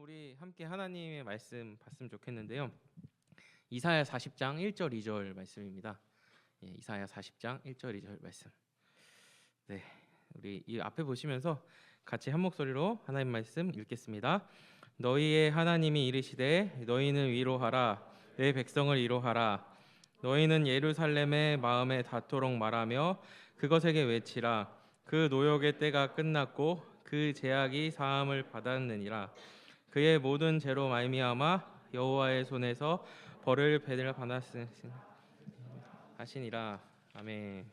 우리 함께 하나님의 말씀 봤으면 좋겠는데요. 이사야 40장 1절 2절 말씀입니다. 이사야 40장 1절 2절 말씀. 네, 우리 이 앞에 보시면서 같이 한 목소리로 하나님 말씀 읽겠습니다. 너희의 하나님이 이르시되 너희는 위로하라 내 백성을 위로하라. 너희는 예루살렘의 마음에 닿도록 말하며 그것에게 외치라. 그 노역의 때가 끝났고 그 제약이 사함을 받았느니라. 그의 모든 죄로 말미암아 여호와의 손에서 벌을 받으시니라. 아멘.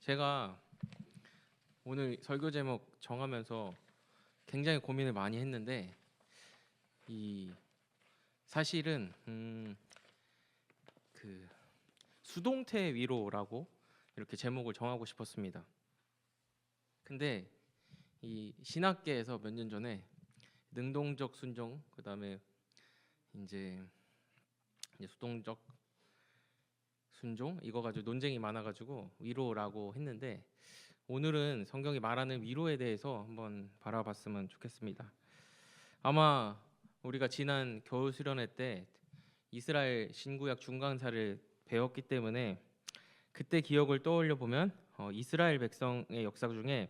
제가 오늘 설교 제목 정하면서 굉장히 고민을 많이 했는데 사실은 그 수동태 위로라고 이렇게 제목을 정하고 싶었습니다. 근데 이 신학계에서 몇 년 전에 능동적 순종, 그다음에 이제 수동적 순종 이거 가지고 논쟁이 많아가지고 위로라고 했는데 오늘은 성경이 말하는 위로에 대해서 한번 바라봤으면 좋겠습니다. 아마 우리가 지난 겨울 수련회 때 이스라엘 신구약 중간사를 배웠기 때문에 그때 기억을 떠올려 보면 이스라엘 백성의 역사 중에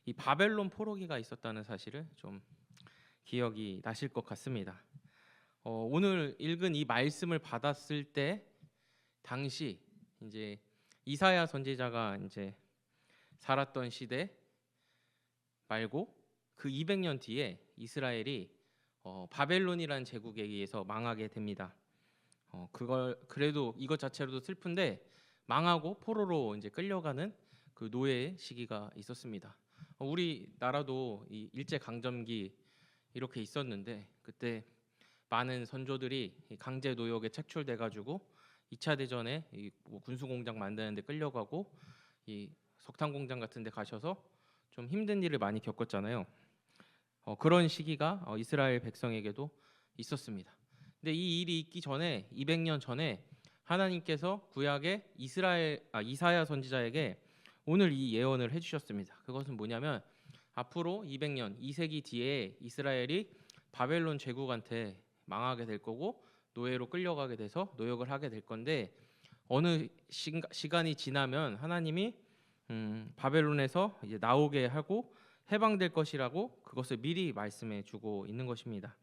이 바벨론 포로기가 있었다는 사실을 좀 기억이 나실 것 같습니다. 오늘 읽은 이 말씀을 받았을 때 당시 이제 이사야 선지자가 이제 살았던 시대 말고 그 200년 뒤에 이스라엘이 바벨론이라는 제국에 의해서 망하게 됩니다. 그걸 그래도 이것 자체로도 슬픈데 망하고 포로로 이제 끌려가는 그 노예의 시기가 있었습니다. 우리나라도 이 일제 강점기 이렇게 있었는데 그때 많은 선조들이 강제 노역에 착출돼 가지고 2차 대전에 뭐 군수 공장 만드는 데 끌려가고 이 석탄 공장 같은 데 가셔서 좀 힘든 일을 많이 겪었잖아요. 그런 시기가 이스라엘 백성에게도 있었습니다. 근데 이 일이 있기 전에 200년 전에 하나님께서 구약의 이사야 선지자에게 오늘 이 예언을 해주셨습니다. 그것은 뭐냐면 앞으로 200년 2세기 뒤에 이스라엘이 바벨론 제국한테 망하게 될 거고 노예로 끌려가게 돼서 노역을 하게 될 건데 어느 시간이 지나면 하나님이 바벨론에서 이제 나오게 하고 해방될 것이라고 그것을 미리 말씀해 주고 있는 것입니다.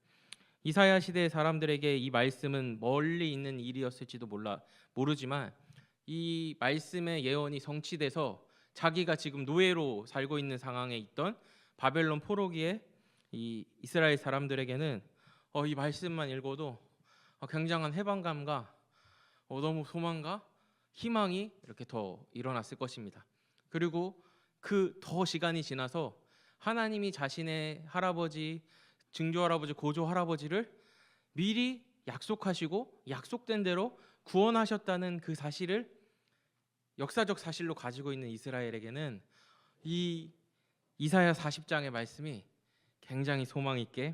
이사야 시대의 사람들에게 이 말씀은 멀리 있는 일이었을지도 모르지만 이 말씀의 예언이 성취돼서 자기가 지금 노예로 살고 있는 상황에 있던 바벨론 포로기에 이 이스라엘 사람들에게는 이 말씀만 읽어도 굉장한 해방감과 너무 소망과 희망이 이렇게 더 일어났을 것입니다. 그리고 그 더 시간이 지나서 하나님이 자신의 할아버지, 증조 할아버지, 고조 할아버지를 미리 약속하시고 약속된 대로 구원하셨다는 그 사실을 역사적 사실로 가지고 있는 이스라엘에게는 이 이사야 40장의 말씀이 굉장히 소망 있게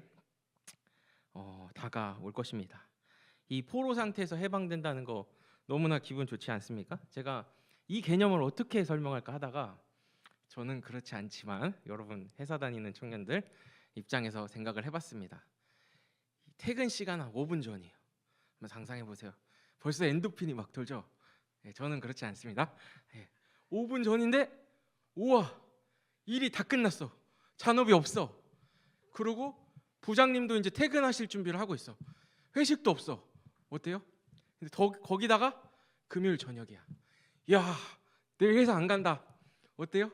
다가올 것입니다. 이 포로 상태에서 해방된다는 거 너무나 기분 좋지 않습니까? 제가 이 개념을 어떻게 설명할까 하다가 저는 그렇지 않지만 여러분 회사 다니는 청년들 입장에서 생각을 해봤습니다. 퇴근 시간 한 5분 전이에요. 한번 상상해 보세요. 벌써 엔도핀이 막 돌죠. 저는 그렇지 않습니다. 5분 전인데 우와 일이 다 끝났어. 잔업이 없어. 그리고 부장님도 이제 퇴근하실 준비를 하고 있어. 회식도 없어. 어때요? 근데 거기다가 금요일 저녁이야. 야 내일 회사 안 간다. 어때요?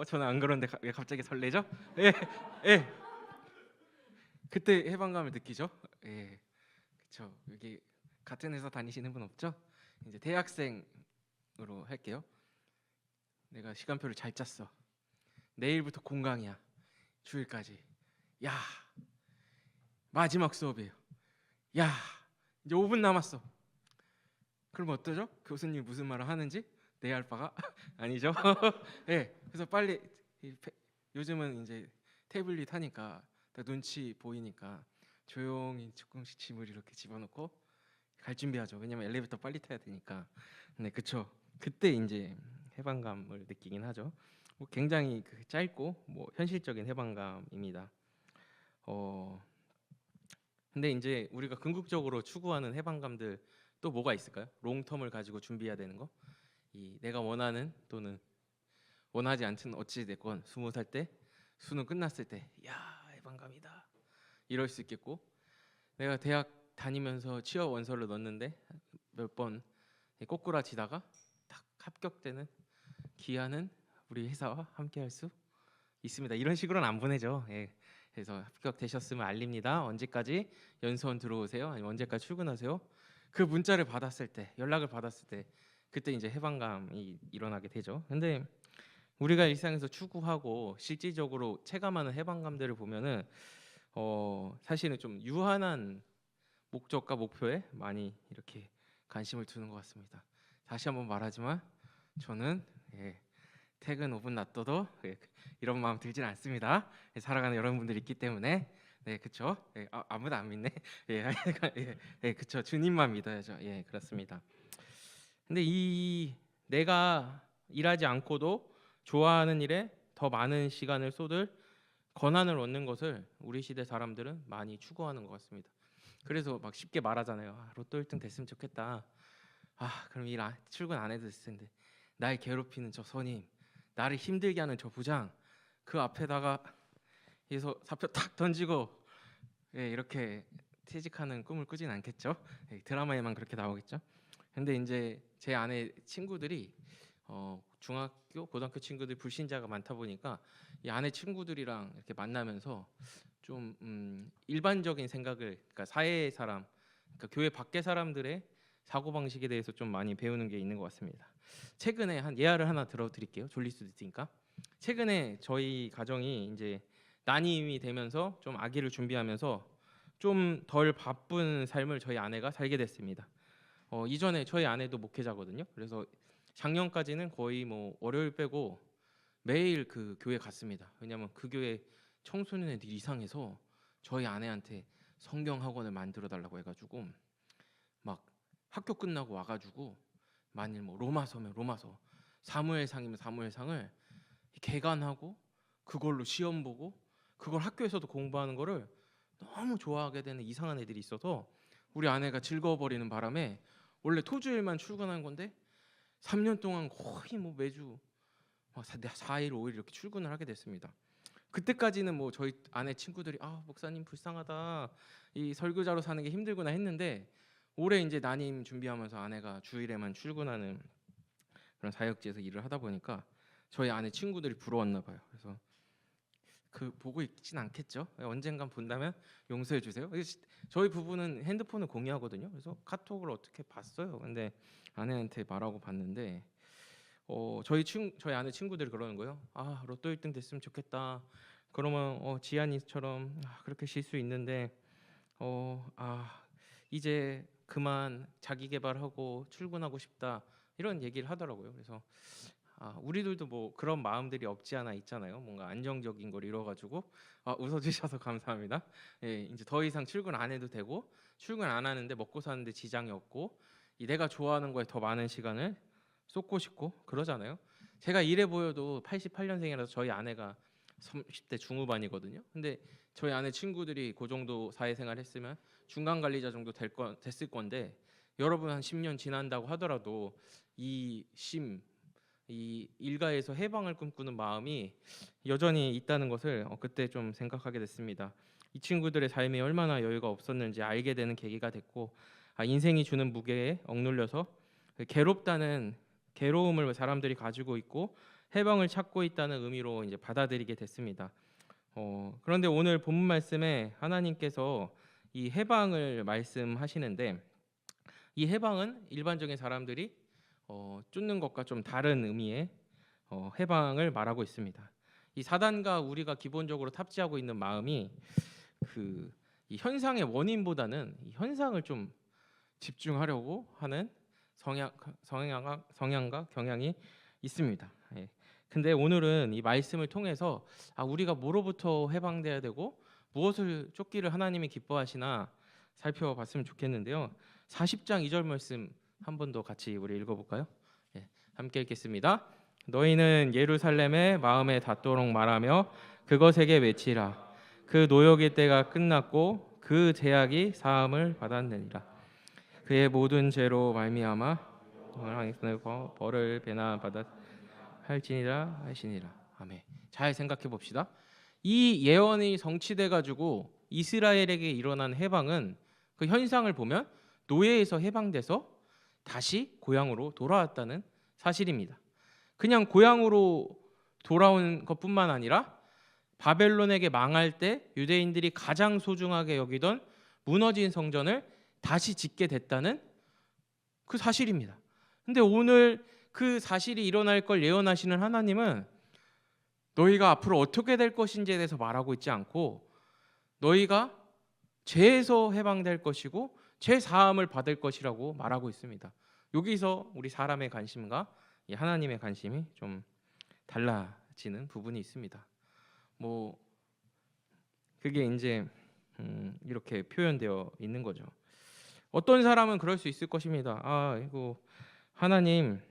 저는 안 그런데 왜 갑자기 설레죠? 예. 그때 해방감을 느끼죠? 예. 그렇죠. 여기 같은 회사 다니시는 분 없죠? 이제 대학생으로 할게요. 내가 시간표를 잘 짰어. 내일부터 공강이야. 주일까지. 야 마지막 수업이에요. 야 이제 5분 남았어. 그럼 어떠죠? 교수님이 무슨 말을 하는지 내 알 바가 아니죠? 네, 그래서 빨리 요즘은 이제 태블릿 하니까 다 눈치 보이니까 조용히 조금씩 짐을 이렇게 집어넣고 갈 준비하죠. 왜냐면 엘리베이터 빨리 타야 되니까. 네, 그쵸. 그때 이제 해방감을 느끼긴 하죠. 굉장히 짧고 현실적인 해방감입니다. 근데 이제 우리가 궁극적으로 추구하는 해방감들 또 뭐가 있을까요? 롱텀을 가지고 준비해야 되는 거. 이 내가 원하는 또는 원하지 않든 어찌 됐건 20살 때 수능 끝났을 때 야, 해방감이다. 이럴 수 있겠고, 내가 대학 다니면서 취업 원서를 넣었는데 몇 번 꼬꾸라지다가 딱 합격되는 기한은 우리 회사와 함께 할 수 있습니다. 이런 식으로는 안 보내죠. 예. 그래서 합격되셨으면 알립니다. 언제까지 연수원 들어오세요? 아니면 언제까지 출근하세요? 그 문자를 받았을 때, 연락을 받았을 때, 그때 이제 해방감이 일어나게 되죠. 근데 우리가 일상에서 추구하고 실질적으로 체감하는 해방감들을 보면은 사실은 좀 유한한 목적과 목표에 많이 이렇게 관심을 두는 것 같습니다. 다시 한번 말하지만 저는 퇴근 5분 놔둬도 이런 마음 들진 않습니다. 살아가는 여러분들 있기 때문에. 네, 그렇죠. 아무도 안 믿네. 그렇죠. 주님만 믿어야죠. 그렇습니다. 근데 이 내가 일하지 않고도 좋아하는 일에 더 많은 시간을 쏟을 권한을 얻는 것을 우리 시대 사람들은 많이 추구하는 것 같습니다. 그래서 막 쉽게 말하잖아요. 로또 1등 됐으면 좋겠다. 그럼 출근 안 해도 됐을 텐데. 날 괴롭히는 저 선임, 나를 힘들게 하는 저 부장, 그 앞에다가 해서 사표 탁 던지고 이렇게 퇴직하는 꿈을 꾸진 않겠죠. 드라마에만 그렇게 나오겠죠. 근데 이제 제 아내 친구들이 중학교, 고등학교 친구들 불신자가 많다 보니까 이 아내 친구들이랑 이렇게 만나면서 좀 일반적인 생각을, 그러니까 사회 사람, 그러니까 교회 밖의 사람들의 사고 방식에 대해서 좀 많이 배우는 게 있는 것 같습니다. 최근에 한 예화를 하나 들어드릴게요. 졸릴 수도 있으니까. 최근에 저희 가정이 이제 난임이 되면서 좀 아기를 준비하면서 좀 덜 바쁜 삶을 저희 아내가 살게 됐습니다. 이전에 저희 아내도 목회자거든요. 그래서 작년까지는 거의 월요일 빼고 매일 그 교회 갔습니다. 왜냐하면 그 교회 청소년애들이 이상해서 저희 아내한테 성경 학원을 만들어 달라고 해가지고 막 학교 끝나고 와가지고 만일 로마서면 로마서, 사무엘상이면 사무엘상을 개관하고 그걸로 시험 보고 그걸 학교에서도 공부하는 거를 너무 좋아하게 되는 이상한 애들이 있어서 우리 아내가 즐거워버리는 바람에 원래 토주일만 출근한 건데 3년 동안 거의 매주 4일 5일 이렇게 출근을 하게 됐습니다. 그때까지는 저희 아내 친구들이 목사님 불쌍하다, 이 설교자로 사는 게 힘들구나 했는데 올해 이제 난임 준비하면서 아내가 주일에만 출근하는 그런 사역지에서 일을 하다 보니까 저희 아내 친구들이 부러웠나 봐요. 그래서 보고 있진 않겠죠. 언젠간 본다면 용서해 주세요. 저희 부부는 핸드폰을 공유하거든요. 그래서 카톡을 어떻게 봤어요. 근데 아내한테 말하고 봤는데 저희 아내 친구들이 그러는 거예요. 로또 1등 됐으면 좋겠다. 그러면 지안이처럼 그렇게 쉴 수 있는데 이제 그만 자기 개발하고 출근하고 싶다, 이런 얘기를 하더라고요. 그래서 우리들도 그런 마음들이 없지 않아 있잖아요. 뭔가 안정적인 걸 이뤄가지고 웃어주셔서 감사합니다. 이제 더 이상 출근 안 해도 되고 출근 안 하는데 먹고 사는데 지장이 없고 내가 좋아하는 거에 더 많은 시간을 쏟고 싶고 그러잖아요. 제가 이래 보여도 88년생이라서 저희 아내가 30대 중후반이거든요. 근데 저희 아내 친구들이 그 정도 사회생활 했으면 중간 관리자 정도 됐을 건데 여러분 한 10년 지난다고 하더라도 이 일가에서 해방을 꿈꾸는 마음이 여전히 있다는 것을 그때 좀 생각하게 됐습니다. 이 친구들의 삶이 얼마나 여유가 없었는지 알게 되는 계기가 됐고 인생이 주는 무게에 억눌려서 괴롭다는 괴로움을 사람들이 가지고 있고 해방을 찾고 있다는 의미로 이제 받아들이게 됐습니다. 그런데 오늘 본문 말씀에 하나님께서 이 해방을 말씀하시는데 이 해방은 일반적인 사람들이 쫓는 것과 좀 다른 의미의 해방을 말하고 있습니다. 이 사단과 우리가 기본적으로 탑재하고 있는 마음이 이 현상의 원인보다는 이 현상을 좀 집중하려고 하는 성향과 경향이 있습니다. 근데 오늘은 이 말씀을 통해서 우리가 뭐로부터 해방돼야 되고 무엇을 쫓기를 하나님이 기뻐하시나 살펴봤으면 좋겠는데요. 40장 2절 말씀 한 번 더 같이 우리 읽어볼까요? 함께 읽겠습니다. 너희는 예루살렘에 마음에 닿도록 말하며 그것에게 외치라. 그 노역의 때가 끝났고 그 제약이 사함을 받았느니라. 그의 모든 죄로 말미암아 벌을 배나 받았 할지니라 하시니라. 아멘. 잘 생각해 봅시다. 이 예언이 성취돼 가지고 이스라엘에게 일어난 해방은 그 현상을 보면 노예에서 해방돼서 다시 고향으로 돌아왔다는 사실입니다. 그냥 고향으로 돌아온 것뿐만 아니라 바벨론에게 망할 때 유대인들이 가장 소중하게 여기던 무너진 성전을 다시 짓게 됐다는 그 사실입니다. 근데 오늘 그 사실이 일어날 걸 예언하시는 하나님은 너희가 앞으로 어떻게 될 것인지에 대해서 말하고 있지 않고 너희가 죄에서 해방될 것이고 죄 사함을 받을 것이라고 말하고 있습니다. 여기서 우리 사람의 관심과 하나님의 관심이 좀 달라지는 부분이 있습니다. 뭐 그게 이제 이렇게 표현되어 있는 거죠. 어떤 사람은 그럴 수 있을 것입니다. 이거 하나님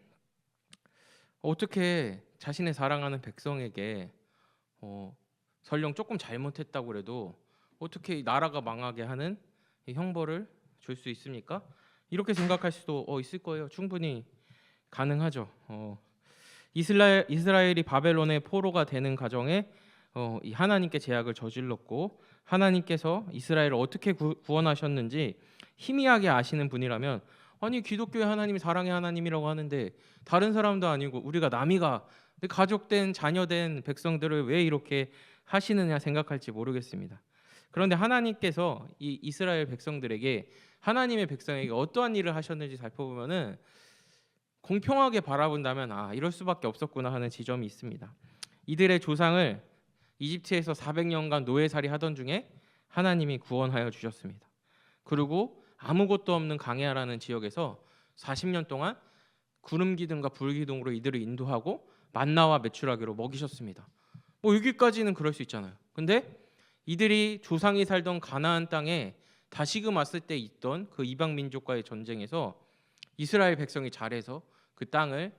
어떻게 자신의 사랑하는 백성에게 설령 조금 잘못했다고 그래도 어떻게 나라가 망하게 하는 형벌을 줄 수 있습니까? 이렇게 생각할 수도 있을 거예요. 충분히 가능하죠. 이스라엘이 바벨론의 포로가 되는 과정에 이 하나님께 제약을 저질렀고 하나님께서 이스라엘을 어떻게 구원하셨는지 희미하게 아시는 분이라면 아니 기독교의 하나님이 사랑의 하나님이라고 하는데 다른 사람도 아니고 우리가 남이가 가족된 자녀된 백성들을 왜 이렇게 하시느냐 생각할지 모르겠습니다. 그런데 하나님께서 이 이스라엘 백성들에게 하나님의 백성에게 어떠한 일을 하셨는지 살펴보면은 공평하게 바라본다면 이럴 수밖에 없었구나 하는 지점이 있습니다. 이들의 조상을 이집트에서 400년간 노예살이 하던 중에 하나님이 구원하여 주셨습니다. 그리고 아무것도 없는 강야라는 지역에서 40년 동안 구름 기둥과 불 기둥으로 이들을 인도하고 만나와 메추라기로 먹이셨습니다. 뭐 여기까지는 그럴 수 있잖아요. 근데 이들이 조상이 살던 가나안 땅에 다시금 왔을 때 있던 그 이방 민족과의 전쟁에서 이스라엘 백성이 잘해서 그 땅을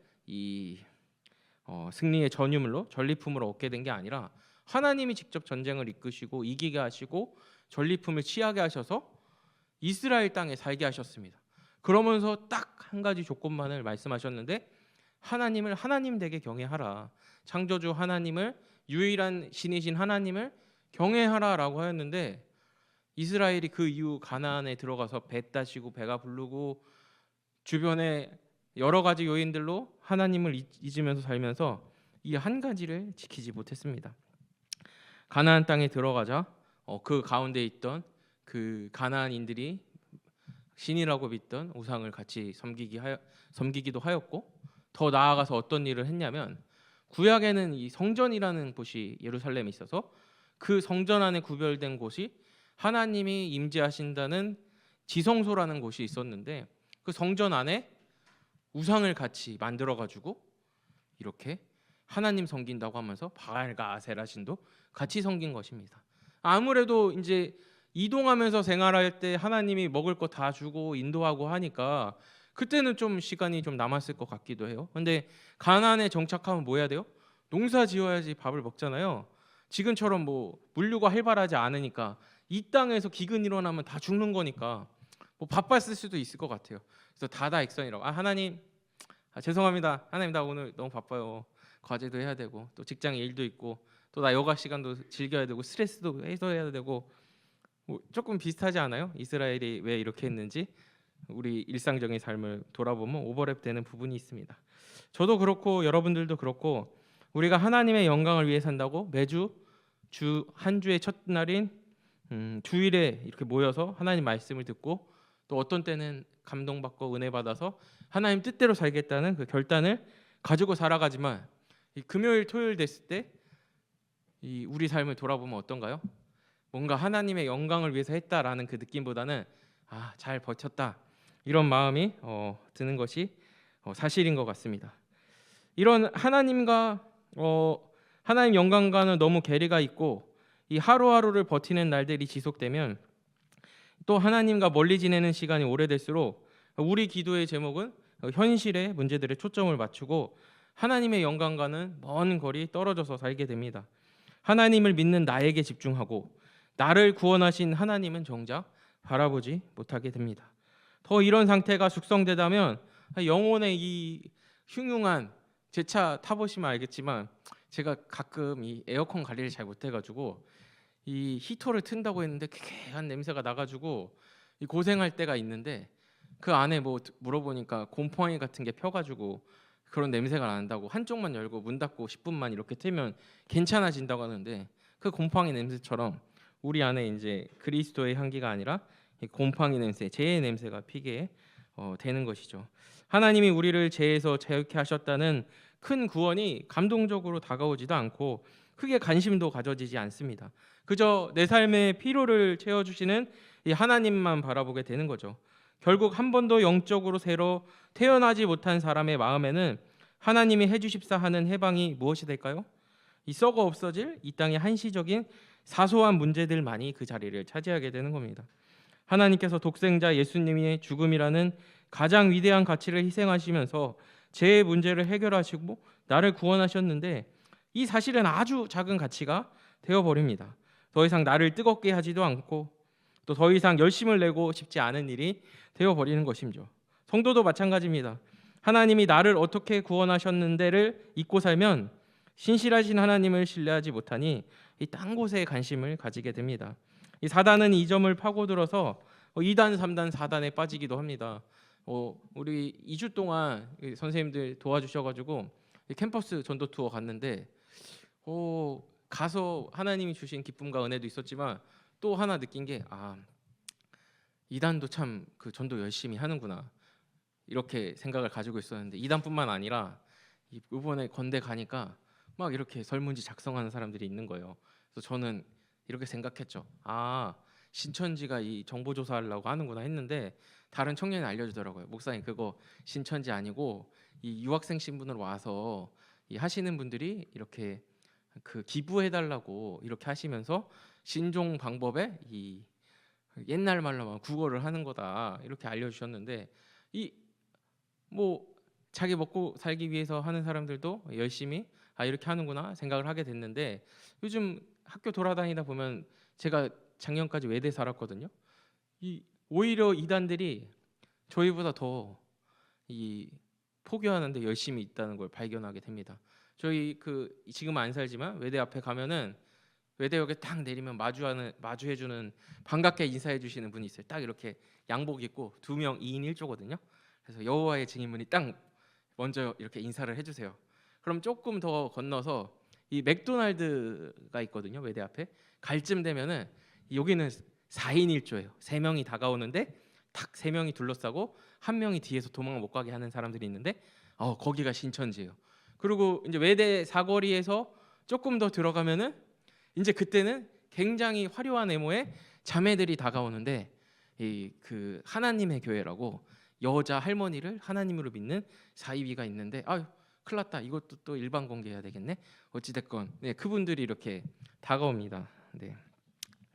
승리의 전유물로 전리품으로 얻게 된 게 아니라 하나님이 직접 전쟁을 이끄시고 이기게 하시고 전리품을 취하게 하셔서 이스라엘 땅에 살게 하셨습니다. 그러면서 딱 한 가지 조건만을 말씀하셨는데 하나님을 하나님 되게 경외하라. 창조주 하나님을 유일한 신이신 하나님을 경외하라라고 하였는데 이스라엘이 그 이후 가나안에 들어가서 배 따시고 배가 부르고 주변에 여러 가지 요인들로 하나님을 잊으면서 살면서 이 한 가지를 지키지 못했습니다. 가나안 땅에 들어가자 그 가운데 있던 그 가나안인들이 신이라고 믿던 우상을 같이 섬기기도 하였고 더 나아가서 어떤 일을 했냐면 구약에는 이 성전이라는 곳이 예루살렘에 있어서 그 성전 안에 구별된 곳이 하나님이 임재하신다는 지성소라는 곳이 있었는데 그 성전 안에 우상을 같이 만들어 가지고 이렇게 하나님 섬긴다고 하면서 바알과 아세라 신도 같이 섬긴 것입니다. 아무래도 이제 이동하면서 생활할 때 하나님이 먹을 거 다 주고 인도하고 하니까 그때는 좀 시간이 좀 남았을 것 같기도 해요. 근데 가나안에 정착하면 뭐 해야 돼요? 농사 지어야지 밥을 먹잖아요. 지금처럼 뭐 물류가 활발하지 않으니까 이 땅에서 기근 일어나면 다 죽는 거니까 뭐 바빴을 수도 있을 것 같아요. 그래서 다다익선이라고 하나님 죄송합니다. 하나님 나 오늘 너무 바빠요. 과제도 해야 되고 또 직장 일도 있고 또 나 여가 시간도 즐겨야 되고 스트레스도 해소해야 되고 뭐 조금 비슷하지 않아요? 이스라엘이 왜 이렇게 했는지 우리 일상적인 삶을 돌아보면 오버랩되는 부분이 있습니다. 저도 그렇고 여러분들도 그렇고 우리가 하나님의 영광을 위해 산다고 매주 주 한 주의 첫날인 주일에 이렇게 모여서 하나님 말씀을 듣고 또 어떤 때는 감동받고 은혜 받아서 하나님 뜻대로 살겠다는 그 결단을 가지고 살아가지만 이 금요일 토요일 됐을 때 이 우리 삶을 돌아보면 어떤가요? 뭔가 하나님의 영광을 위해서 했다라는 그 느낌보다는 잘 버텼다 이런 마음이 드는 것이 사실인 것 같습니다. 이런 하나님과 하나님 영광과는 너무 괴리가 있고 이 하루하루를 버티는 날들이 지속되면 또 하나님과 멀리 지내는 시간이 오래될수록 우리 기도의 제목은 현실의 문제들에 초점을 맞추고 하나님의 영광과는 먼 거리 떨어져서 살게 됩니다. 하나님을 믿는 나에게 집중하고 나를 구원하신 하나님은 정작 바라보지 못하게 됩니다. 더 이런 상태가 숙성되다면 영혼의 이 흉흉한, 제 차 타보시면 알겠지만 제가 가끔 이 에어컨 관리를 잘 못해가지고 이 히터를 튼다고 했는데 쾌쾌한 냄새가 나가지고 이 고생할 때가 있는데, 그 안에 뭐 물어보니까 곰팡이 같은 게 펴가지고 그런 냄새가 난다고, 한쪽만 열고 문 닫고 10분만 이렇게 틀면 괜찮아진다고 하는데, 그 곰팡이 냄새처럼 우리 안에 이제 그리스도의 향기가 아니라 이 곰팡이 냄새, 죄의 냄새가 피게 되는 것이죠. 하나님이 우리를 죄에서 자유케 하셨다는 큰 구원이 감동적으로 다가오지도 않고 크게 관심도 가져지지 않습니다. 그저 내 삶의 필요를 채워주시는 이 하나님만 바라보게 되는 거죠. 결국 한 번도 영적으로 새로 태어나지 못한 사람의 마음에는 하나님이 해주십사 하는 해방이 무엇이 될까요? 이 썩어 없어질 이 땅의 한시적인 사소한 문제들만이 그 자리를 차지하게 되는 겁니다. 하나님께서 독생자 예수님의 죽음이라는 가장 위대한 가치를 희생하시면서 제 문제를 해결하시고 나를 구원하셨는데, 이 사실은 아주 작은 가치가 되어버립니다. 더 이상 나를 뜨겁게 하지도 않고 또 더 이상 열심을 내고 싶지 않은 일이 되어버리는 것이죠. 성도도 마찬가지입니다. 하나님이 나를 어떻게 구원하셨는데를 잊고 살면 신실하신 하나님을 신뢰하지 못하니 이 딴 곳에 관심을 가지게 됩니다. 이 사단은 이 점을 파고들어서 2단, 3단, 4단에 빠지기도 합니다. 우리 2주 동안 선생님들 도와주셔가지고 캠퍼스 전도 투어 갔는데 가서 하나님이 주신 기쁨과 은혜도 있었지만 또 하나 느낀 게, 2단도 참 그 전도 열심히 하는구나, 이렇게 생각을 가지고 있었는데 2단뿐만 아니라 이번에 건대 가니까 막 이렇게 설문지 작성하는 사람들이 있는 거예요. 그래서 저는 이렇게 생각했죠. 신천지가 이 정보조사 하려고 하는구나 했는데, 다른 청년이 알려주더라고요. 목사님, 그거 신천지 아니고 이 유학생 신분으로 와서 이 하시는 분들이 이렇게 그 기부해달라고 이렇게 하시면서 신종 방법에 이 옛날 말로 국어를 하는 거다, 이렇게 알려주셨는데, 이 뭐 자기 먹고 살기 위해서 하는 사람들도 열심히 이렇게 하는구나 생각을 하게 됐는데, 요즘 학교 돌아다니다 보면, 제가 작년까지 외대 살았거든요. 오히려 이단들이 저희보다 더 이 포교하는데 열심히 있다는 걸 발견하게 됩니다. 저희 지금 안 살지만 외대 앞에 가면은 외대역에 딱 내리면 마주해주는, 반갑게 인사해주시는 분이 있어요. 딱 이렇게 양복 입고 2명 2인 1조거든요. 그래서 여호와의 증인분이 딱 먼저 이렇게 인사를 해주세요. 그럼 조금 더 건너서 이 맥도날드가 있거든요, 외대 앞에. 갈 쯤 되면은 여기는 4인 1조예요. 3명이 다가오는데 탁 3명이 둘러싸고 1명이 뒤에서 도망을 못 가게 하는 사람들이 있는데, 거기가 신천지예요. 그리고 이제 외대 사거리에서 조금 더 들어가면은 이제 그때는 굉장히 화려한 외모의 자매들이 다가오는데, 그 하나님의 교회라고 여자 할머니를 하나님으로 믿는 사이비가 있는데, 큰일 났다, 이것도 또 일반 공개해야 되겠네. 어찌됐건 그분들이 이렇게 다가옵니다.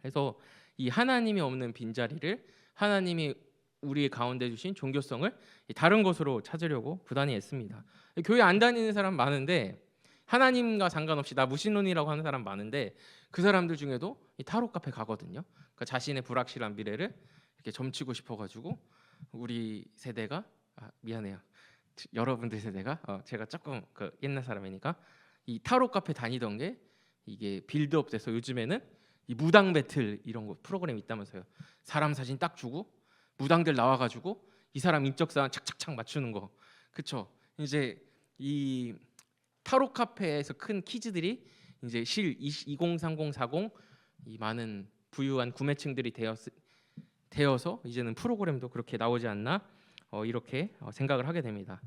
그래서 이 하나님이 없는 빈자리를 하나님이 우리 가운데 주신 종교성을 다른 곳으로 찾으려고 부단히 애씁니다. 교회 안 다니는 사람 많은데, 하나님과 상관없이 나 무신론이라고 하는 사람 많은데, 그 사람들 중에도 이 타로 카페 가거든요. 그러니까 자신의 불확실한 미래를 이렇게 점치고 싶어가지고, 우리 세대가 미안해요, 여러분들 세대가 제가 조금 옛날 사람이니까 이 타로 카페 다니던 게 이게 빌드업 돼서 요즘에는 이 무당 배틀 이런 거 프로그램 있다면서요. 사람 사진 딱 주고 무당들 나와가지고 이 사람 인적 사항 착착착 맞추는 거. 그쵸? 이제 이 타로 카페에서 큰 키즈들이 이제 2030, 40 이 많은 부유한 구매층들이 되어서 이제는 프로그램도 그렇게 나오지 않나, 이렇게 생각을 하게 됩니다.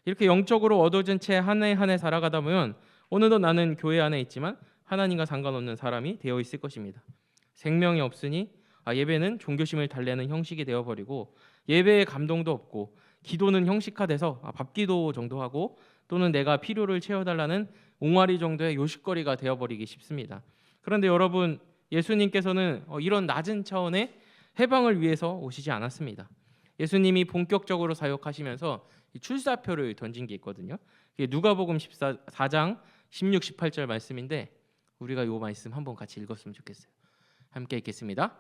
이렇게 영적으로 얻어진 채 한 해 한 해 살아가다 보면 어느덧 나는 교회 안에 있지만 하나님과 상관없는 사람이 되어 있을 것입니다. 생명이 없으니 예배는 종교심을 달래는 형식이 되어버리고, 예배에 감동도 없고, 기도는 형식화돼서 밥기도 정도 하고, 또는 내가 필요를 채워달라는 옹알이 정도의 요식거리가 되어버리기 쉽습니다. 그런데 여러분, 예수님께서는 이런 낮은 차원의 해방을 위해서 오시지 않았습니다. 예수님이 본격적으로 사역하시면서 출사표를 던진 게 있거든요. 이게 누가복음 4장 16, 18절 말씀인데 우리가 이 말씀 한번 같이 읽었으면 좋겠어요. 함께 읽겠습니다.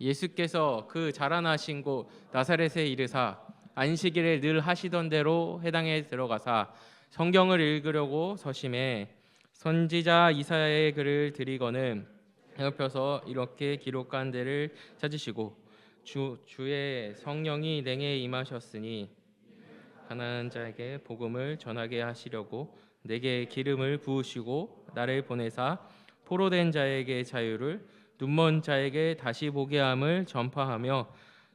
예수께서 그 자라나신 곳 나사렛에 이르사 안식일에 늘 하시던 대로 회당에 들어가사 성경을 읽으려고 서심해 선지자 이사야의 글을 들이거늘 옆에서 이렇게 기록한 데를 찾으시고 주의 성령이 내게 임하셨으니 가난한 자에게 복음을 전하게 하시려고 내게 기름을 부으시고 나를 보내사 포로된 자에게 자유를 눈먼 자에게 다시 보게 함을 전파하며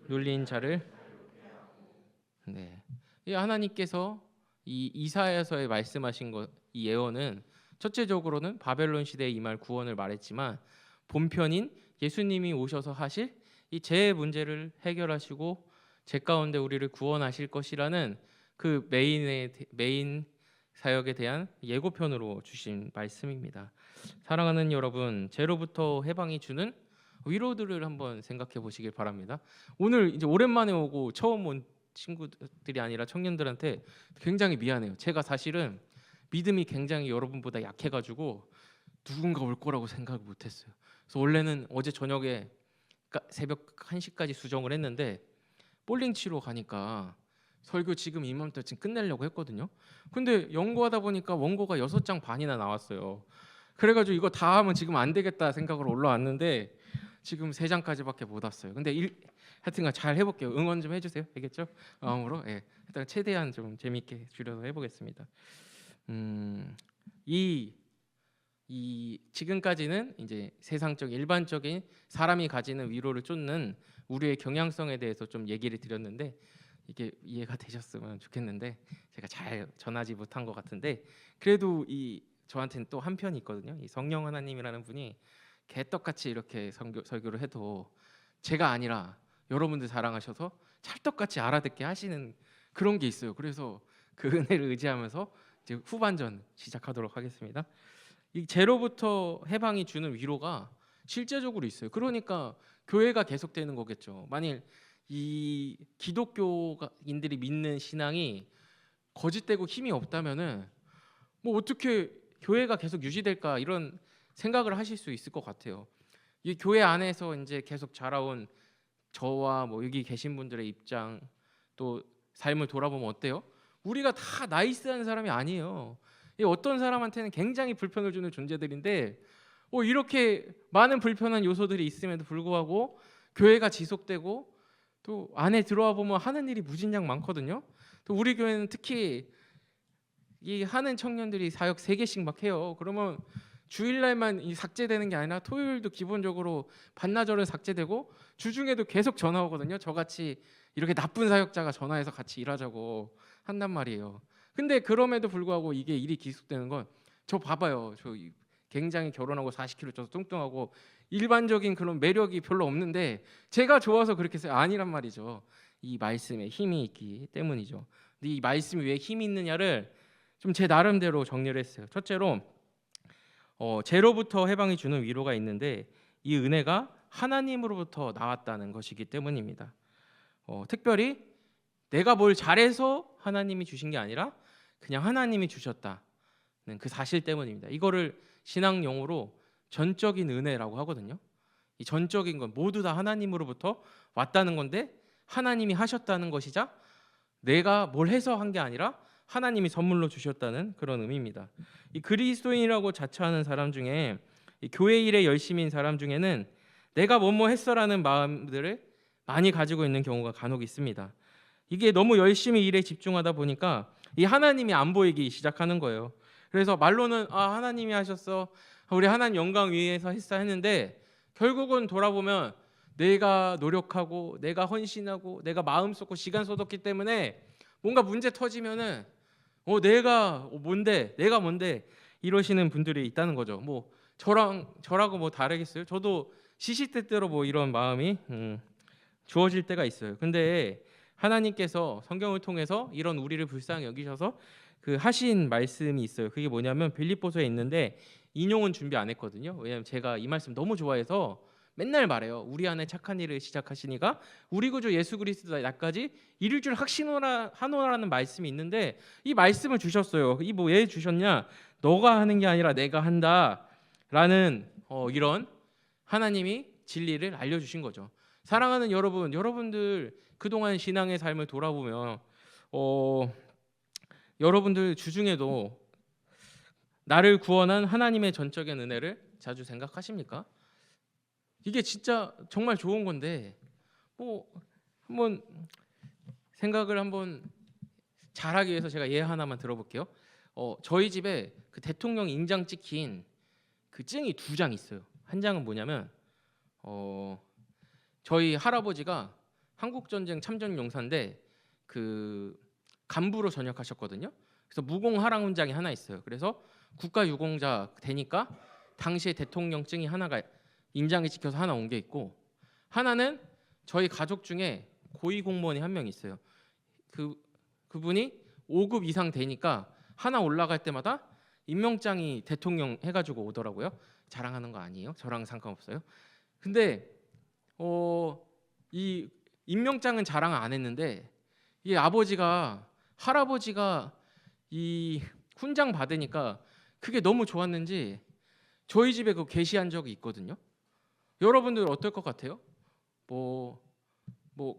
눌린 자를 이 하나님께서 이 이사야서에 말씀하신 것, 이 예언은 첫째적으로는 바벨론 시대에 임할 구원을 말했지만 본편인 예수님이 오셔서 하실 이 죄의 문제를 해결하시고 죄 가운데 우리를 구원하실 것이라는 그 메인 사역에 대한 예고편으로 주신 말씀입니다. 사랑하는 여러분, 죄로부터 해방이 주는 위로들을 한번 생각해 보시길 바랍니다. 오늘 이제 오랜만에 오고 처음 온 친구들이 아니라 청년들한테 굉장히 미안해요. 제가 사실은 믿음이 굉장히 여러분보다 약해가지고 누군가 올 거라고 생각을 못했어요. 그래서 원래는 어제 저녁에 새벽 1시까지 수정을 했는데 볼링 치러 가니까 설교 지금 이맘때쯤 끝내려고 했거든요. 근데 연구하다 보니까 원고가 6장 반이나 나왔어요. 그래가지고 이거 다 하면 지금 안 되겠다 생각으로 올라왔는데 지금 3장까지밖에 못 왔어요. 근데 하여튼간 잘 해볼게요. 응원 좀 해주세요. 알겠죠? 마음으로 일단 최대한 좀 재밌게 줄여서 해보겠습니다. 이 지금까지는 이제 세상적 일반적인 사람이 가지는 위로를 쫓는 우리의 경향성에 대해서 좀 얘기를 드렸는데 이게 이해가 되셨으면 좋겠는데 제가 잘 전하지 못한 것 같은데 그래도 저한테는 또 한편이 있거든요. 이 성령 하나님이라는 분이 개떡같이 이렇게 설교를 해도 제가 아니라 여러분들 사랑하셔서 찰떡같이 알아듣게 하시는 그런 게 있어요. 그래서 그 은혜를 의지하면서 이제 후반전 시작하도록 하겠습니다. 이 죄로부터 해방이 주는 위로가 실제적으로 있어요. 그러니까 교회가 계속되는 거겠죠. 만일 이 기독교인들이 믿는 신앙이 거짓되고 힘이 없다면은 뭐 어떻게 교회가 계속 유지될까 이런 생각을 하실 수 있을 것 같아요. 이 교회 안에서 이제 계속 자라온 저와 뭐 여기 계신 분들의 입장 또 삶을 돌아보면 어때요? 우리가 다 나이스한 사람이 아니에요. 어떤 사람한테는 굉장히 불편을 주는 존재들인데 이렇게 많은 불편한 요소들이 있음에도 불구하고 교회가 지속되고 또 안에 들어와 보면 하는 일이 무진장 많거든요. 또 우리 교회는 특히 이 하는 청년들이 사역 3개씩 막 해요. 그러면 주일날만 삭제되는 게 아니라 토요일도 기본적으로 반나절은 삭제되고 주중에도 계속 전화 오거든요. 저같이 이렇게 나쁜 사역자가 전화해서 같이 일하자고 한단 말이에요. 근데 그럼에도 불구하고 이게 일이 계속되는 건 저 봐봐요. 저 굉장히 결혼하고 40kg 쪄서 뚱뚱하고 일반적인 그런 매력이 별로 없는데 제가 좋아서 그렇게 해서 아니란 말이죠. 이 말씀에 힘이 있기 때문이죠. 근데 이 말씀이 왜 힘이 있느냐를 좀 제 나름대로 정리를 했어요. 첫째로 죄로부터 해방이 주는 위로가 있는데 이 은혜가 하나님으로부터 나왔다는 것이기 때문입니다. 특별히 내가 뭘 잘해서 하나님이 주신 게 아니라 그냥 하나님이 주셨다는 그 사실 때문입니다. 이거를 신앙 용어로 전적인 은혜라고 하거든요. 이 전적인 건 모두 다 하나님으로부터 왔다는 건데 하나님이 하셨다는 것이자 내가 뭘 해서 한 게 아니라 하나님이 선물로 주셨다는 그런 의미입니다. 이 그리스도인이라고 자처하는 사람 중에 이 교회 일에 열심인 사람 중에는 내가 뭐뭐 했어라는 마음들을 많이 가지고 있는 경우가 간혹 있습니다. 이게 너무 열심히 일에 집중하다 보니까 이 하나님이 안 보이기 시작하는 거예요. 그래서 말로는 하나님이 하셨어, 우리 하나님 영광 위해서 했어 했는데 결국은 돌아보면 내가 노력하고 내가 헌신하고 내가 마음 쏟고 시간 쏟았기 때문에 뭔가 문제 터지면은 내가 뭔데 이러시는 분들이 있다는 거죠. 뭐 저라고 뭐 다르겠어요? 저도 시시때때로 뭐 이런 마음이 주어질 때가 있어요. 근데 하나님께서 성경을 통해서 이런 우리를 불쌍히 여기셔서 그 하신 말씀이 있어요. 그게 뭐냐면 빌립보서에 있는데 인용은 준비 안 했거든요. 왜냐하면 제가 이 말씀 너무 좋아해서 맨날 말해요. 우리 안에 착한 일을 시작하시니가 우리 구주 예수 그리스도 날까지 이룰 줄 확신하노라는 말씀이 있는데 이 말씀을 주셨어요. 이 뭐 왜 주셨냐? 너가 하는 게 아니라 내가 한다라는 이런 하나님이 진리를 알려주신 거죠. 사랑하는 여러분, 여러분들 그동안 신앙의 삶을 돌아보면 여러분들 주중에도 나를 구원한 하나님의 전적인 은혜를 자주 생각하십니까? 이게 진짜 정말 좋은 건데 뭐 한번 생각을 한번 잘하기 위해서 제가 예 하나만 들어볼게요. 저희 집에 그 대통령 인장 찍힌 그 증이 2장 있어요. 한 장은 뭐냐면 저희 할아버지가 한국전쟁 참전용사인데 그 간부로 전역하셨거든요. 그래서 무공하랑훈장이 하나 있어요. 그래서 국가유공자 되니까 당시에 대통령증이 하나가 인장이 찍혀서 하나 온 게 있고, 하나는 저희 가족 중에 고위공무원이 한 명 있어요. 그분이 5급 이상 되니까 하나 올라갈 때마다 임명장이 대통령 해가지고 오더라고요. 자랑하는 거 아니에요. 저랑 상관없어요. 근데 이 임명장은 자랑 안 했는데 이 할아버지가 이 훈장 받으니까 그게 너무 좋았는지 저희 집에 그 게시한 적이 있거든요. 여러분들 어떨 것 같아요? 뭐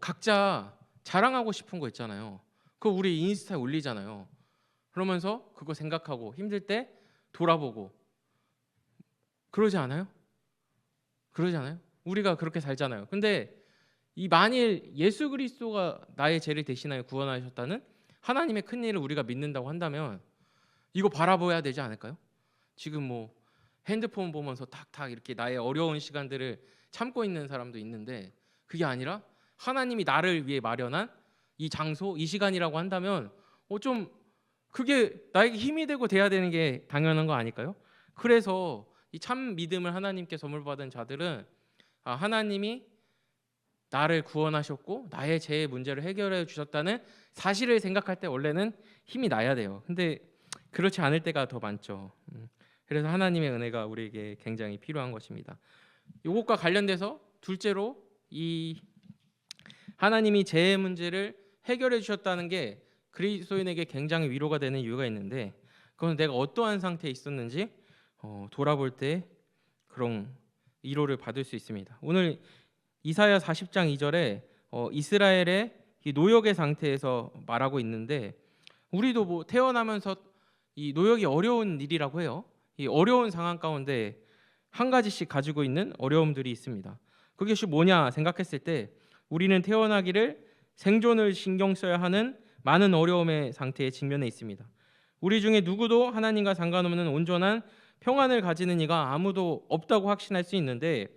각자 자랑하고 싶은 거 있잖아요. 그거 우리 인스타에 올리잖아요. 그러면서 그거 생각하고 힘들 때 돌아보고 그러지 않아요? 그러지 않아요? 우리가 그렇게 살잖아요. 근데 이 만일 예수 그리스도가 나의 죄를 대신하여 구원하셨다는 하나님의 큰 일을 우리가 믿는다고 한다면 이거 바라봐야 되지 않을까요? 지금 뭐 핸드폰 보면서 탁탁 이렇게 나의 어려운 시간들을 참고 있는 사람도 있는데 그게 아니라 하나님이 나를 위해 마련한 이 장소, 이 시간이라고 한다면 좀 그게 나에게 힘이 되고 돼야 되는 게 당연한 거 아닐까요? 그래서 이 참 믿음을 하나님께 선물 받은 자들은 하나님이 나를 구원하셨고 나의 죄의 문제를 해결해 주셨다는 사실을 생각할 때 원래는 힘이 나야 돼요. 근데 그렇지 않을 때가 더 많죠. 그래서 하나님의 은혜가 우리에게 굉장히 필요한 것입니다. 이것과 관련돼서 둘째로 이 하나님이 죄의 문제를 해결해 주셨다는 게 그리스도인에게 굉장히 위로가 되는 이유가 있는데 그건 내가 어떠한 상태에 있었는지 돌아볼 때 그런 위로를 받을 수 있습니다. 오늘 이사야 40장 2절에 이스라엘의 이 노역의 상태에서 말하고 있는데 우리도 뭐 태어나면서 이 노역이 어려운 일이라고 해요. 이 어려운 상황 가운데 한 가지씩 가지고 있는 어려움들이 있습니다. 그것이 뭐냐 생각했을 때 우리는 태어나기를 생존을 신경 써야 하는 많은 어려움의 상태에 직면해 있습니다. 우리 중에 누구도 하나님과 상관없는 온전한 평안을 가지는 이가 아무도 없다고 확신할 수 있는데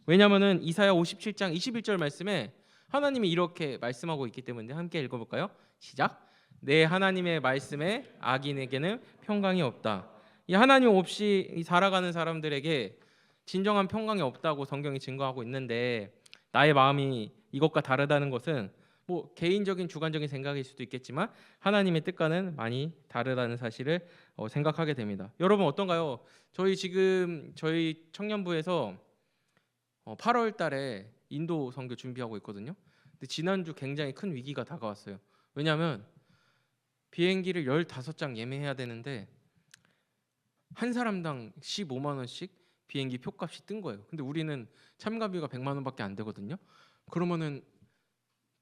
왜냐하면은 이사야 57장 21절 말씀에 하나님이 이렇게 말씀하고 있기 때문에 함께 읽어볼까요? 시작. 내 하나님의 말씀에 악인에게는 평강이 없다. 이 하나님 없이 살아가는 사람들에게 진정한 평강이 없다고 성경이 증거하고 있는데 나의 마음이 이것과 다르다는 것은 뭐 개인적인 주관적인 생각일 수도 있겠지만 하나님의 뜻과는 많이 다르다는 사실을 생각하게 됩니다. 여러분 어떤가요? 저희 청년부에서 8월 달에 인도 선교 준비하고 있거든요. 근데 지난주 굉장히 큰 위기가 다가왔어요. 왜냐하면 비행기를 15장 예매해야 되는데 한 사람당 15만 원씩 비행기 표값이 뜬 거예요. 근데 우리는 참가비가 100만 원밖에 안 되거든요. 그러면은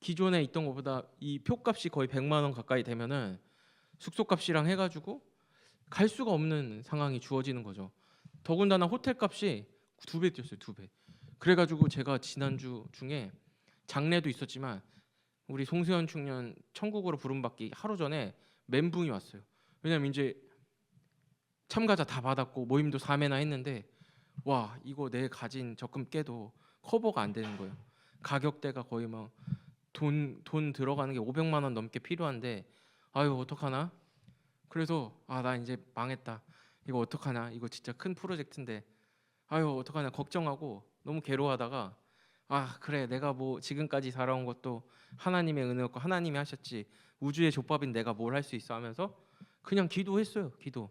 기존에 있던 것보다 이 표값이 거의 100만 원 가까이 되면은 숙소값이랑 해가지고 갈 수가 없는 상황이 주어지는 거죠. 더군다나 호텔값이 2배 뛰었어요. 2배. 그래가지고 제가 지난주 중에 장례도 있었지만 우리 송수현 청년 천국으로 부름받기 하루 전에 멘붕이 왔어요. 왜냐면 이제 참가자 다 받았고 모임도 4매나 했는데 와 이거 내 가진 적금 깨도 커버가 안 되는 거예요. 가격대가 거의 막 돈 들어가는 게 500만 원 넘게 필요한데 아유 어떡하나? 그래서 나 이제 망했다. 이거 어떡하나? 이거 진짜 큰 프로젝트인데 아유 어떡하나 걱정하고 너무 괴로워하다가 그래 내가 뭐 지금까지 살아온 것도 하나님의 은혜였고 하나님이 하셨지 우주의 족밥인 내가 뭘 할 수 있어 하면서 그냥 기도했어요. 기도.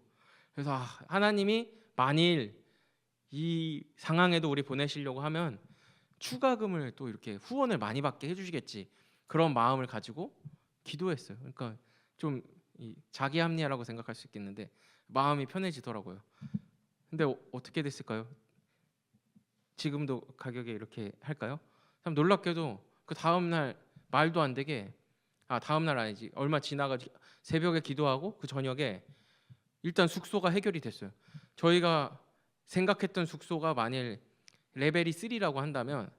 그래서 하나님이 만일 이 상황에도 우리 보내시려고 하면 추가금을 또 이렇게 후원을 많이 받게 해주시겠지, 그런 마음을 가지고 기도했어요. 그러니까 좀 자기 합리화라고 생각할 수 있겠는데 마음이 편해지더라고요. 근데 어떻게 됐을까요? 지금도 가격에 이렇게 할까요? 참 놀랍게도 그 다음 날 말도 안 되게, 다음 날 아니지, 얼마 지나가지고 새벽에 기도하고 그 저녁에 일단 숙소가 해결이 됐어요. 저희가 생각했던 숙소가 만일 레벨이 3라고 한다면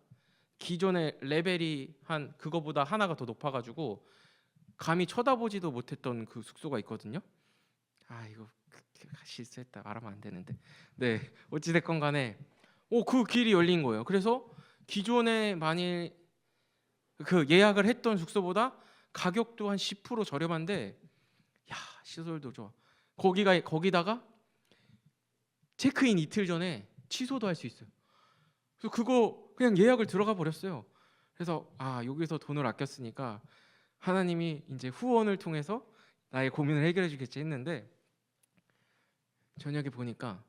기존의 레벨이 한 그거보다 하나가 더 높아가지고 감히 쳐다보지도 못했던 그 숙소가 있거든요. 이거 실수했다, 말하면 안 되는데. 네, 어찌 됐건 간에 그 길이 열린 거예요. 그래서 기존에 만일 그 예약을 했던 숙소보다 가격도 한 10% 저렴한데, 시설도 좋아. 거기다가 체크인 이틀 전에 취소도 할 수 있어요. 그래서 그거 그냥 예약을 들어가 버렸어요. 그래서 여기서 돈을 아꼈으니까 하나님이 이제 후원을 통해서 나의 고민을 해결해 주겠지 했는데, 저녁에 보니까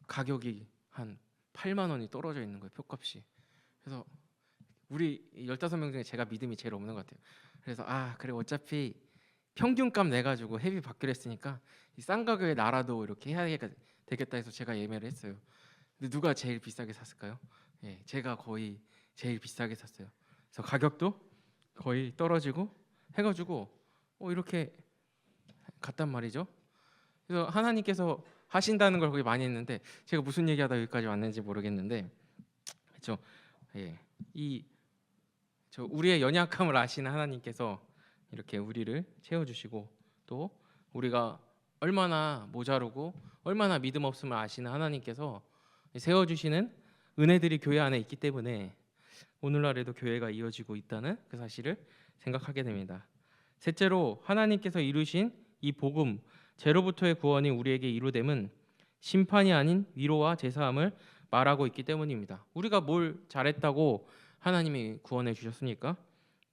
가격이 한 8만 원이 떨어져 있는 거예요, 표값이. 그래서 우리 15명 중에 제가 믿음이 제일 없는 것 같아요. 그래서 그래, 어차피 평균값 내가지고 회비 받기로 했으니까 이 싼 가격에 나라도 이렇게 해야 되겠다 해서 제가 예매를 했어요. 근데 누가 제일 비싸게 샀을까요? 제가 거의 제일 비싸게 샀어요. 그래서 가격도 거의 떨어지고 해가지고 이렇게 갔단 말이죠. 그래서 하나님께서 하신다는 걸 거기 많이 했는데, 제가 무슨 얘기하다 여기까지 왔는지 모르겠는데, 그렇죠? 우리의 연약함을 아시는 하나님께서 이렇게 우리를 채워주시고, 또 우리가 얼마나 모자르고 얼마나 믿음 없음을 아시는 하나님께서 세워주시는 은혜들이 교회 안에 있기 때문에 오늘날에도 교회가 이어지고 있다는 그 사실을 생각하게 됩니다. 셋째로, 하나님께서 이루신 이 복음, 죄로부터의 구원이 우리에게 이루됨은 심판이 아닌 위로와 제사함을 말하고 있기 때문입니다. 우리가 뭘 잘했다고 하나님이 구원해 주셨습니까?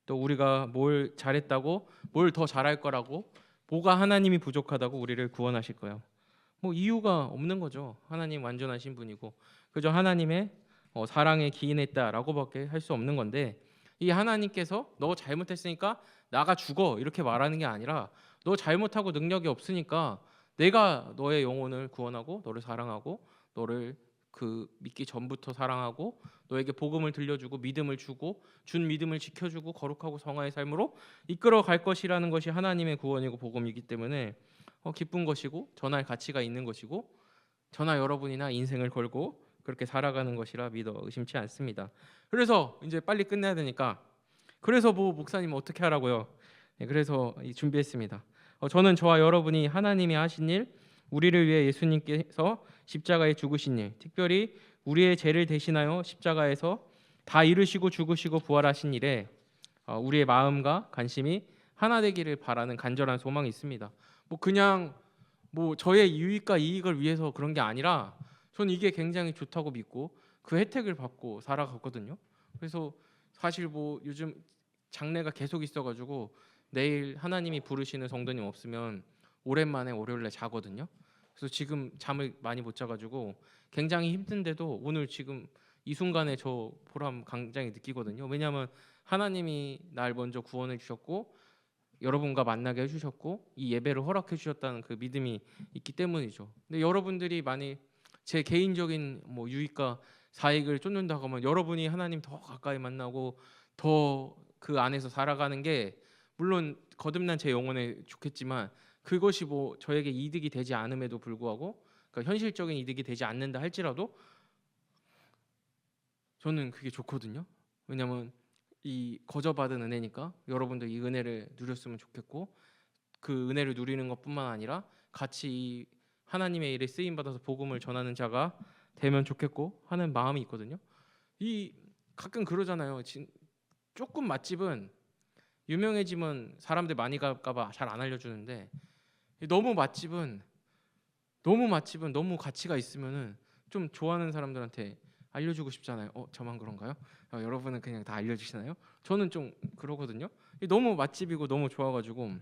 또 우리가 뭘 잘했다고, 뭘 더 잘할 거라고, 뭐가 하나님이 부족하다고 우리를 구원하실 거예요? 뭐 이유가 없는 거죠. 하나님 완전하신 분이고 그저 하나님의 사랑에 기인했다라고밖에 할 수 없는 건데, 이 하나님께서 너 잘못했으니까 나가 죽어 이렇게 말하는 게 아니라, 너 잘못하고 능력이 없으니까 내가 너의 영혼을 구원하고 너를 사랑하고 너를 믿기 전부터 사랑하고 너에게 복음을 들려주고 믿음을 주고 준 믿음을 지켜주고 거룩하고 성화의 삶으로 이끌어 갈 것이라는 것이 하나님의 구원이고 복음이기 때문에 기쁜 것이고 전할 가치가 있는 것이고, 저나 여러분이나 인생을 걸고 그렇게 살아가는 것이라 믿어 의심치 않습니다. 그래서 이제 빨리 끝내야 되니까, 그래서 뭐 목사님 어떻게 하라고요? 그래서 준비했습니다. 저는 저와 여러분이 하나님이 하신 일, 우리를 위해 예수님께서 십자가에 죽으신 일, 특별히 우리의 죄를 대신하여 십자가에서 다 이루시고 죽으시고 부활하신 일에 우리의 마음과 관심이 하나 되기를 바라는 간절한 소망이 있습니다. 그냥 저의 유익과 이익을 위해서 그런 게 아니라, 저는 이게 굉장히 좋다고 믿고 그 혜택을 받고 살아갔거든요. 그래서 사실 요즘 장례가 계속 있어가지고 내일 하나님이 부르시는 성도님 없으면 오랜만에 월요일에 자거든요. 그래서 지금 잠을 많이 못 자가지고 굉장히 힘든데도 오늘 지금 이 순간에 저 보람 굉장히 느끼거든요. 왜냐하면 하나님이 날 먼저 구원해 주셨고 여러분과 만나게 해주셨고 이 예배를 허락해 주셨다는 그 믿음이 있기 때문이죠. 근데 여러분들이 만약 제 개인적인 유익과 사익을 쫓는다고 하면, 여러분이 하나님 더 가까이 만나고 더 그 안에서 살아가는 게 물론 거듭난 제 영혼에 좋겠지만, 그것이 저에게 이득이 되지 않음에도 불구하고, 그러니까 현실적인 이득이 되지 않는다 할지라도 저는 그게 좋거든요. 왜냐하면 이 거저받은 은혜니까 여러분도 이 은혜를 누렸으면 좋겠고, 그 은혜를 누리는 것뿐만 아니라 같이 이 하나님의 일에 쓰임 받아서 복음을 전하는 자가 되면 좋겠고 하는 마음이 있거든요. 가끔 그러잖아요. 조금 맛집은 유명해지면 사람들 많이 갈까봐 잘 안 알려주는데, 너무 맛집은 너무 가치가 있으면은 좀 좋아하는 사람들한테 알려주고 싶잖아요. 저만 그런가요? 여러분은 그냥 다 알려주시나요? 저는 좀 그러거든요. 너무 맛집이고 너무 좋아가지고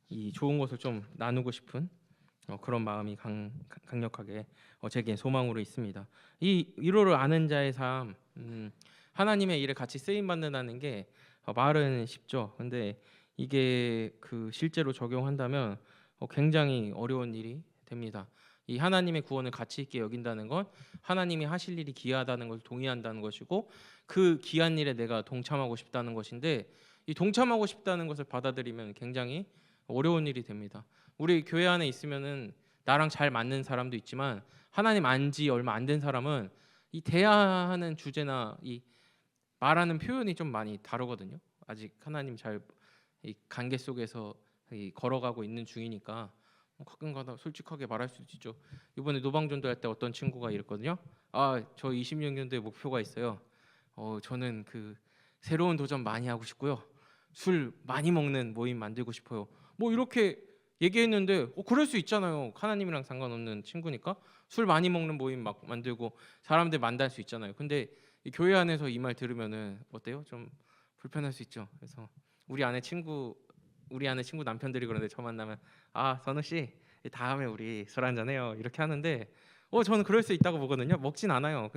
이 좋은 것을 좀 나누고 싶은 그런 마음이 강력하게 제게 소망으로 있습니다. 이 위로를 아는 자의 삶, 하나님의 일에 같이 쓰임 받는다는 게 말은 쉽죠. 근데 이게 그 실제로 적용한다면 굉장히 어려운 일이 됩니다. 이 하나님의 구원을 가치 있게 여긴다는 건 하나님이 하실 일이 귀하다는 것을 동의한다는 것이고, 그 귀한 일에 내가 동참하고 싶다는 것인데, 이 동참하고 싶다는 것을 받아들이면 굉장히 어려운 일이 됩니다. 우리 교회 안에 있으면은 나랑 잘 맞는 사람도 있지만, 하나님 안지 얼마 안 된 사람은 이 대화하는 주제나 이 말하는 표현이 좀 많이 다르거든요. 아직 하나님 잘 이 관계 속에서 이 걸어가고 있는 중이니까 가끔가다 솔직하게 말할 수도 있죠. 이번에 노방전도 할 때 어떤 친구가 이랬거든요. 저 26년도에 목표가 있어요. 저는 그 새로운 도전 많이 하고 싶고요. 술 많이 먹는 모임 만들고 싶어요. 뭐 이렇게 얘기했는데 그럴 수 있잖아요. 하나님이랑 상관없는 친구니까 술 많이 먹는 모임 막 만들고 사람들 만날 수 있잖아요. 근데 이 교회 안에서 이 말 들으면은 어때요? 좀 불편할 수 있죠. 그래서 우리 아내 친구 남편들이 그런데 저 만나면 선우 씨 다음에 우리 술 한잔 해요 이렇게 하는데 저는 그럴 수 있다고 보거든요. 먹진 않아요.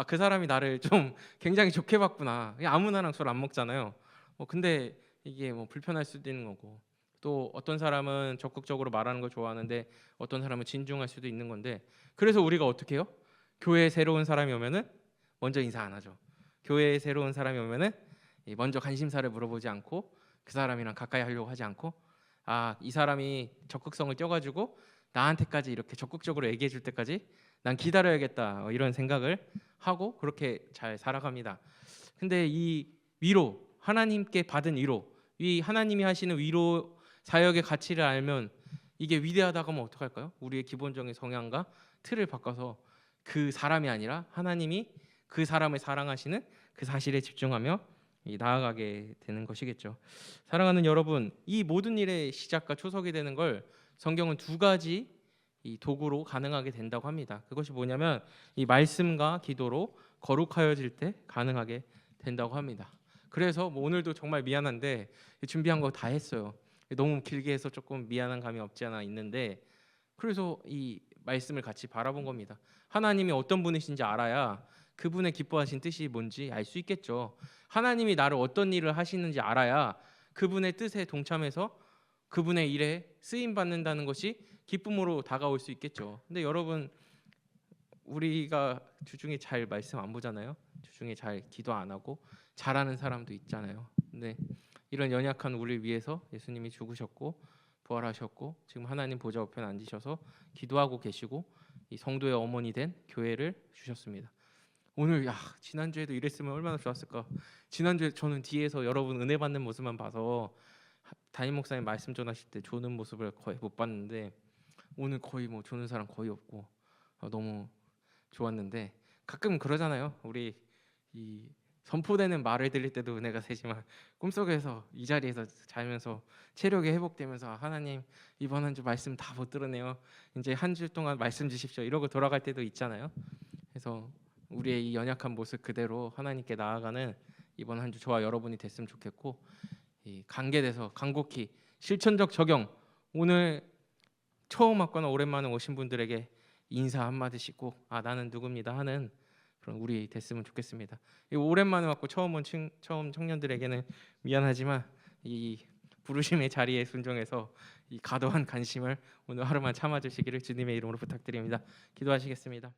그 사람이 나를 좀 굉장히 좋게 봤구나. 그냥 아무나랑 술 안 먹잖아요. 근데 이게 뭐 불편할 수도 있는 거고, 또 어떤 사람은 적극적으로 말하는 걸 좋아하는데 어떤 사람은 진중할 수도 있는 건데, 그래서 우리가 어떻게 해요? 교회에 새로운 사람이 오면은 먼저 인사 안 하죠. 교회에 새로운 사람이 오면은 먼저 관심사를 물어보지 않고, 그 사람이랑 가까이 하려고 하지 않고, 이 사람이 적극성을 떼가지고 나한테까지 이렇게 적극적으로 얘기해 줄 때까지 난 기다려야겠다, 이런 생각을 하고 그렇게 잘 살아갑니다. 근데 이 위로, 하나님께 받은 위로, 이 하나님이 하시는 위로 사역의 가치를 알면 이게 위대하다고 하면 어떡할까요? 우리의 기본적인 성향과 틀을 바꿔서 그 사람이 아니라 하나님이 그 사람을 사랑하시는 그 사실에 집중하며 나아가게 되는 것이겠죠. 사랑하는 여러분, 이 모든 일의 시작과 초석이 되는 걸 성경은 두 가지 이 도구로 가능하게 된다고 합니다. 그것이 뭐냐면 이 말씀과 기도로 거룩하여질 때 가능하게 된다고 합니다. 그래서 뭐 오늘도 정말 미안한데 준비한 거 다 했어요. 너무 길게 해서 조금 미안한 감이 없지 않아 있는데, 그래서 이 말씀을 같이 바라본 겁니다. 하나님이 어떤 분이신지 알아야 그분의 기뻐하신 뜻이 뭔지 알 수 있겠죠. 하나님이 나를 어떤 일을 하시는지 알아야 그분의 뜻에 동참해서 그분의 일에 쓰임 받는다는 것이 기쁨으로 다가올 수 있겠죠. 근데 여러분, 우리가 주중에 잘 말씀 안 보잖아요. 주중에 잘 기도 안 하고 잘하는 사람도 있잖아요. 근데 이런 연약한 우리를 위해서 예수님이 죽으셨고 부활하셨고 지금 하나님 보좌 우편 앉으셔서 기도하고 계시고 이 성도의 어머니 된 교회를 주셨습니다. 오늘 지난주에도 이랬으면 얼마나 좋았을까. 지난주에 저는 뒤에서 여러분 은혜 받는 모습만 봐서 담임 목사님 말씀 전하실 때 조는 모습을 거의 못 봤는데, 오늘 거의 뭐 조는 사람 거의 없고 너무 좋았는데, 가끔 그러잖아요. 우리 이 선포되는 말을 들릴 때도 은혜가 세지만 꿈속에서 이 자리에서 자면서 체력이 회복되면서 하나님 이번 한 주 말씀 다 못 들으네요. 이제 한 주 동안 말씀 주십시오. 이러고 돌아갈 때도 있잖아요. 그래서 우리의 이 연약한 모습 그대로 하나님께 나아가는 이번 한 주 저와 여러분이 됐으면 좋겠고, 이 관계돼서 간곡히 실천적 적용, 오늘 처음 왔거나 오랜만에 오신 분들에게 인사 한마디씩 꼭 나는 누굽니다 하는 그런 우리 됐으면 좋겠습니다. 오랜만에 왔고 처음 청년들에게는 미안하지만 이 부르심의 자리에 순종해서 이 과도한 관심을 오늘 하루만 참아주시기를 주님의 이름으로 부탁드립니다. 기도하시겠습니다.